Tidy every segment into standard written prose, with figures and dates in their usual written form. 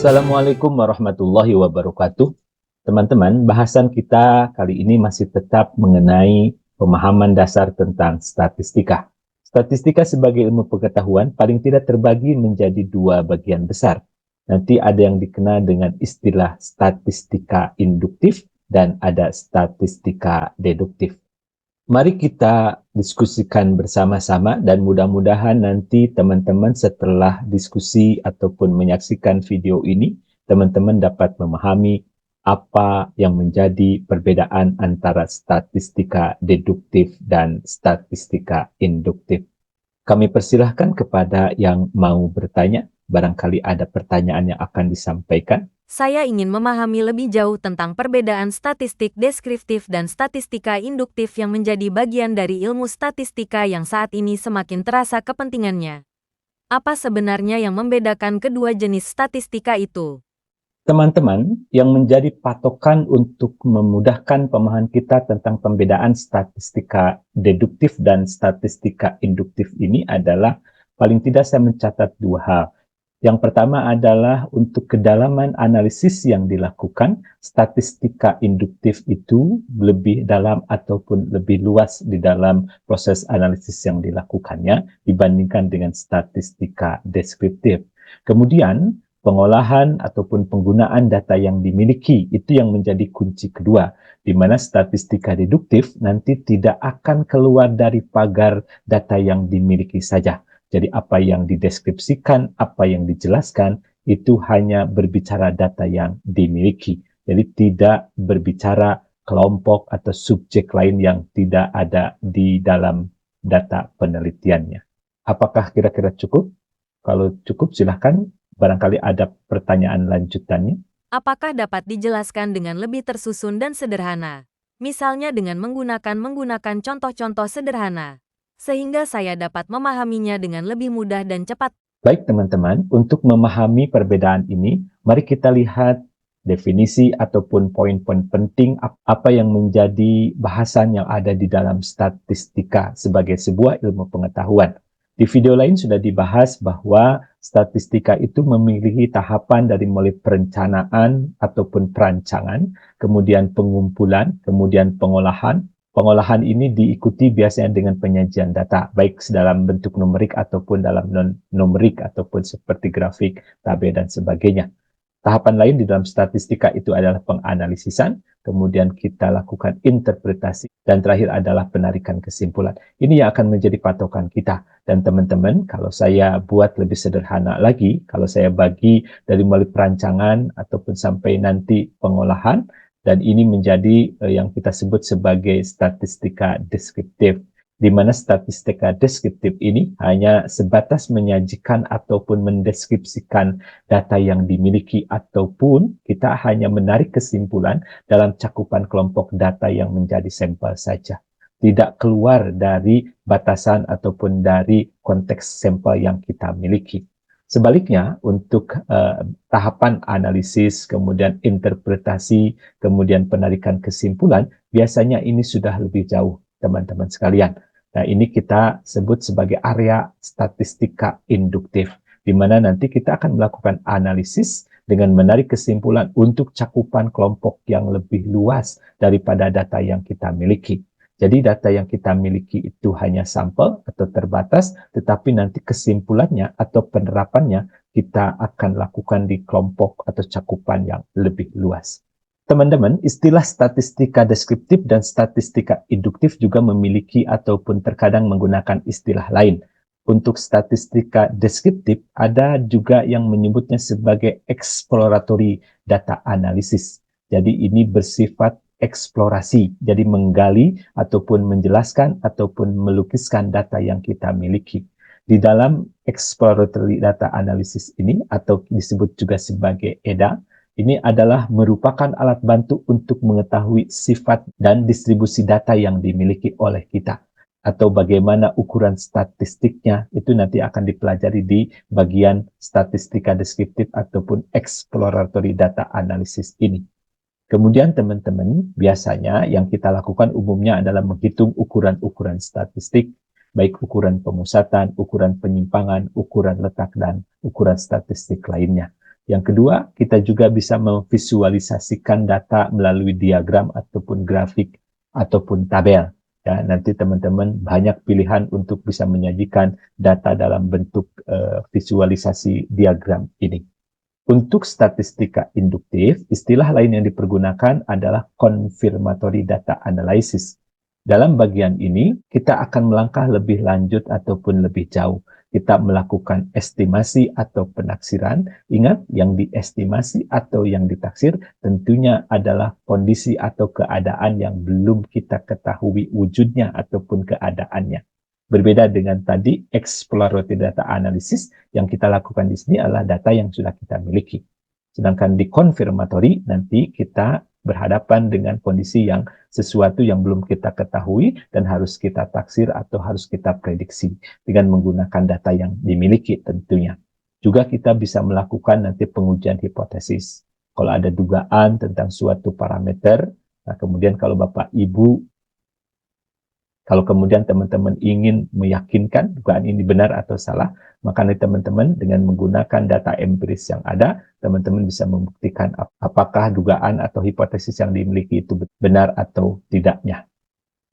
Assalamualaikum warahmatullahi wabarakatuh. Teman-teman, bahasan kita kali ini masih tetap mengenai pemahaman dasar tentang statistika. Statistika sebagai ilmu pengetahuan paling tidak terbagi menjadi dua bagian besar. Nanti ada yang dikenal dengan istilah statistika induktif dan ada statistika deduktif. Mari kita diskusikan bersama-sama dan mudah-mudahan nanti teman-teman setelah diskusi ataupun menyaksikan video ini, teman-teman dapat memahami apa yang menjadi perbedaan antara statistika deduktif dan statistika induktif. Kami persilahkan kepada yang mau bertanya, barangkali ada pertanyaan yang akan disampaikan. Saya ingin memahami lebih jauh tentang perbedaan statistik deskriptif dan statistika induktif yang menjadi bagian dari ilmu statistika yang saat ini semakin terasa kepentingannya. Apa sebenarnya yang membedakan kedua jenis statistika itu? Teman-teman, yang menjadi patokan untuk memudahkan pemahaman kita tentang pembedaan statistika deduktif dan statistika induktif ini adalah paling tidak saya mencatat dua hal. Yang pertama adalah untuk kedalaman analisis yang dilakukan, statistika induktif itu lebih dalam ataupun lebih luas di dalam proses analisis yang dilakukannya dibandingkan dengan statistika deskriptif. Kemudian, pengolahan ataupun penggunaan data yang dimiliki itu yang menjadi kunci kedua, di mana statistika deduktif nanti tidak akan keluar dari pagar data yang dimiliki saja. Jadi apa yang dideskripsikan, apa yang dijelaskan, itu hanya berbicara data yang dimiliki. Jadi tidak berbicara kelompok atau subjek lain yang tidak ada di dalam data penelitiannya. Apakah kira-kira cukup? Kalau cukup, silahkan. Barangkali ada pertanyaan lanjutannya. Apakah dapat dijelaskan dengan lebih tersusun dan sederhana? Misalnya dengan menggunakan contoh-contoh sederhana, sehingga saya dapat memahaminya dengan lebih mudah dan cepat. Baik teman-teman, untuk memahami perbedaan ini, mari kita lihat definisi ataupun poin-poin penting apa yang menjadi bahasan yang ada di dalam statistika sebagai sebuah ilmu pengetahuan. Di video lain sudah dibahas bahwa statistika itu memiliki tahapan dari mulai perencanaan ataupun perancangan, kemudian pengumpulan, kemudian pengolahan. Pengolahan ini diikuti biasanya dengan penyajian data, baik dalam bentuk numerik ataupun dalam non-numerik ataupun seperti grafik, tabel, dan sebagainya. Tahapan lain di dalam statistika itu adalah penganalisisan, kemudian kita lakukan interpretasi, dan terakhir adalah penarikan kesimpulan. Ini yang akan menjadi patokan kita. Dan teman-teman, kalau saya buat lebih sederhana lagi, kalau saya bagi dari mulai perancangan ataupun sampai nanti pengolahan, dan ini menjadi yang kita sebut sebagai statistika deskriptif, di mana statistika deskriptif ini hanya sebatas menyajikan ataupun mendeskripsikan data yang dimiliki ataupun kita hanya menarik kesimpulan dalam cakupan kelompok data yang menjadi sampel saja. Tidak keluar dari batasan ataupun dari konteks sampel yang kita miliki. Sebaliknya, untuk tahapan analisis, kemudian interpretasi, kemudian penarikan kesimpulan, biasanya ini sudah lebih jauh, teman-teman sekalian. Nah, ini kita sebut sebagai area statistika induktif, di mana nanti kita akan melakukan analisis dengan menarik kesimpulan untuk cakupan kelompok yang lebih luas daripada data yang kita miliki. Jadi data yang kita miliki itu hanya sampel atau terbatas, tetapi nanti kesimpulannya atau penerapannya kita akan lakukan di kelompok atau cakupan yang lebih luas. Teman-teman, istilah statistika deskriptif dan statistika induktif juga memiliki ataupun terkadang menggunakan istilah lain. Untuk statistika deskriptif, ada juga yang menyebutnya sebagai exploratory data analysis. Jadi ini bersifat eksplorasi, jadi menggali ataupun menjelaskan ataupun melukiskan data yang kita miliki. Di dalam exploratory data analysis ini, atau disebut juga sebagai EDA, ini adalah merupakan alat bantu untuk mengetahui sifat dan distribusi data yang dimiliki oleh kita. Atau bagaimana ukuran statistiknya, itu nanti akan dipelajari di bagian statistika deskriptif ataupun exploratory data analysis ini. Kemudian teman-teman, biasanya yang kita lakukan umumnya adalah menghitung ukuran-ukuran statistik, baik ukuran pemusatan, ukuran penyimpangan, ukuran letak, dan ukuran statistik lainnya. Yang kedua, kita juga bisa memvisualisasikan data melalui diagram ataupun grafik ataupun tabel. Ya, nanti teman-teman banyak pilihan untuk bisa menyajikan data dalam bentuk visualisasi diagram ini. Untuk statistika induktif, istilah lain yang dipergunakan adalah confirmatory data analysis. Dalam bagian ini, kita akan melangkah lebih lanjut ataupun lebih jauh. Kita melakukan estimasi atau penaksiran. Ingat, yang diestimasi atau yang ditaksir tentunya adalah kondisi atau keadaan yang belum kita ketahui wujudnya ataupun keadaannya. Berbeda dengan tadi exploratory data analysis, yang kita lakukan di sini adalah data yang sudah kita miliki. Sedangkan di confirmatory nanti kita berhadapan dengan kondisi yang sesuatu yang belum kita ketahui dan harus kita taksir atau harus kita prediksi dengan menggunakan data yang dimiliki tentunya. Juga kita bisa melakukan nanti pengujian hipotesis. Kalau ada dugaan tentang suatu parameter, nah kemudian kalau Bapak Ibu kalau kemudian teman-teman ingin meyakinkan dugaan ini benar atau salah, maka teman-teman dengan menggunakan data empiris yang ada, teman-teman bisa membuktikan apakah dugaan atau hipotesis yang dimiliki itu benar atau tidaknya.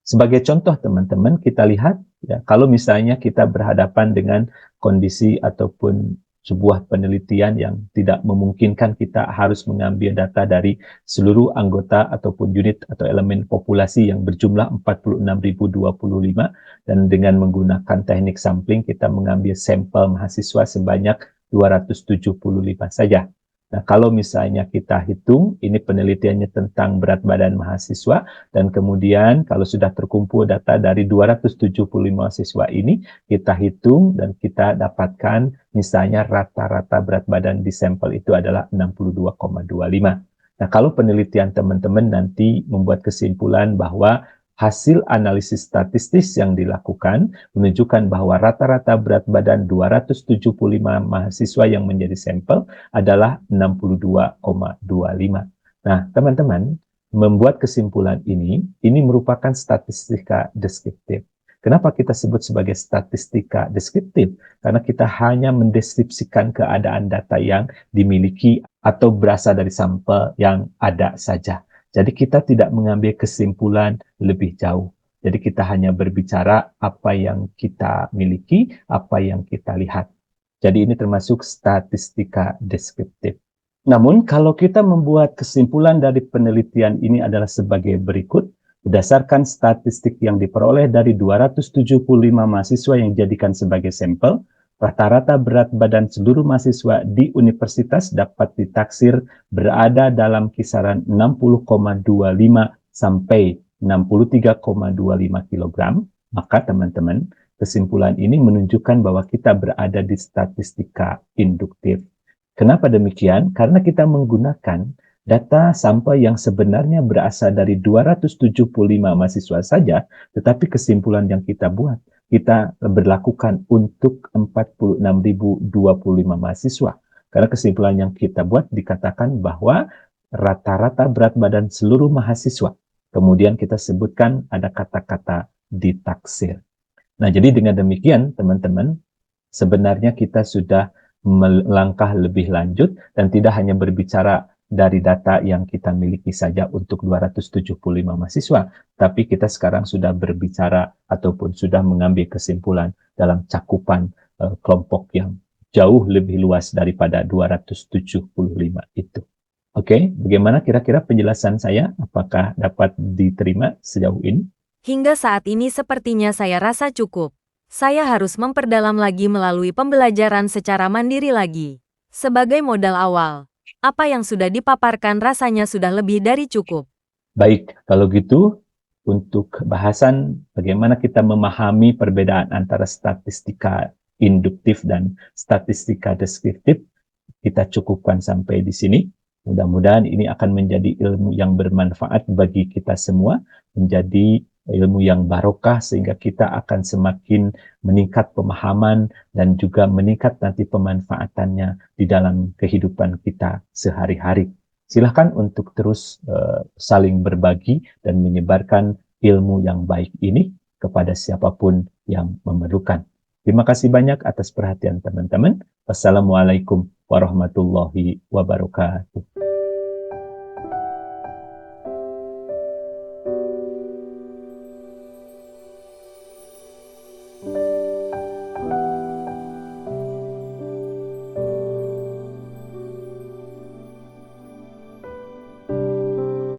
Sebagai contoh teman-teman, kita lihat ya, kalau misalnya kita berhadapan dengan kondisi ataupun sebuah penelitian yang tidak memungkinkan kita harus mengambil data dari seluruh anggota ataupun unit atau elemen populasi yang berjumlah 46.025 dan dengan menggunakan teknik sampling kita mengambil sampel mahasiswa sebanyak 275 saja. Nah, kalau misalnya kita hitung, ini penelitiannya tentang berat badan mahasiswa, dan kemudian kalau sudah terkumpul data dari 275 mahasiswa ini, kita hitung dan kita dapatkan misalnya rata-rata berat badan di sampel itu adalah 62,25. Nah, kalau penelitian teman-teman nanti membuat kesimpulan bahwa hasil analisis statistis yang dilakukan menunjukkan bahwa rata-rata berat badan 275 mahasiswa yang menjadi sampel adalah 62,25. Nah, teman-teman, membuat kesimpulan ini merupakan statistika deskriptif. Kenapa kita sebut sebagai statistika deskriptif? Karena kita hanya mendeskripsikan keadaan data yang dimiliki atau berasal dari sampel yang ada saja. Jadi kita tidak mengambil kesimpulan lebih jauh. Jadi kita hanya berbicara apa yang kita miliki, apa yang kita lihat. Jadi ini termasuk statistika deskriptif. Namun kalau kita membuat kesimpulan dari penelitian ini adalah sebagai berikut, berdasarkan statistik yang diperoleh dari 275 mahasiswa yang dijadikan sebagai sampel, rata-rata berat badan seluruh mahasiswa di universitas dapat ditaksir berada dalam kisaran 60,25 sampai 63,25 kg, maka teman-teman, kesimpulan ini menunjukkan bahwa kita berada di statistika induktif. Kenapa demikian? Karena kita menggunakan data sampel yang sebenarnya berasal dari 275 mahasiswa saja, tetapi kesimpulan yang kita buat, kita berlakukan untuk 46.025 mahasiswa. Karena kesimpulan yang kita buat dikatakan bahwa rata-rata berat badan seluruh mahasiswa. Kemudian kita sebutkan ada kata-kata ditaksir. Nah, jadi dengan demikian, teman-teman, sebenarnya kita sudah melangkah lebih lanjut dan tidak hanya berbicara dari data yang kita miliki saja untuk 275 mahasiswa, tapi kita sekarang sudah berbicara ataupun sudah mengambil kesimpulan dalam cakupan kelompok yang jauh lebih luas daripada 275 itu. Oke, bagaimana kira-kira penjelasan saya? Apakah dapat diterima sejauh ini? Hingga saat ini sepertinya saya rasa cukup. Saya harus memperdalam lagi melalui pembelajaran secara mandiri lagi. Sebagai modal awal, apa yang sudah dipaparkan rasanya sudah lebih dari cukup. Baik, kalau gitu untuk bahasan bagaimana kita memahami perbedaan antara statistika induktif dan statistika deskriptif, kita cukupkan sampai di sini. Mudah-mudahan ini akan menjadi ilmu yang bermanfaat bagi kita semua, menjadi ilmu yang barokah sehingga kita akan semakin meningkat pemahaman dan juga meningkat nanti pemanfaatannya di dalam kehidupan kita sehari-hari. Silahkan untuk terus saling berbagi dan menyebarkan ilmu yang baik ini kepada siapapun yang memerlukan. Terima kasih banyak atas perhatian teman-teman. Wassalamualaikum warahmatullahi wabarakatuh.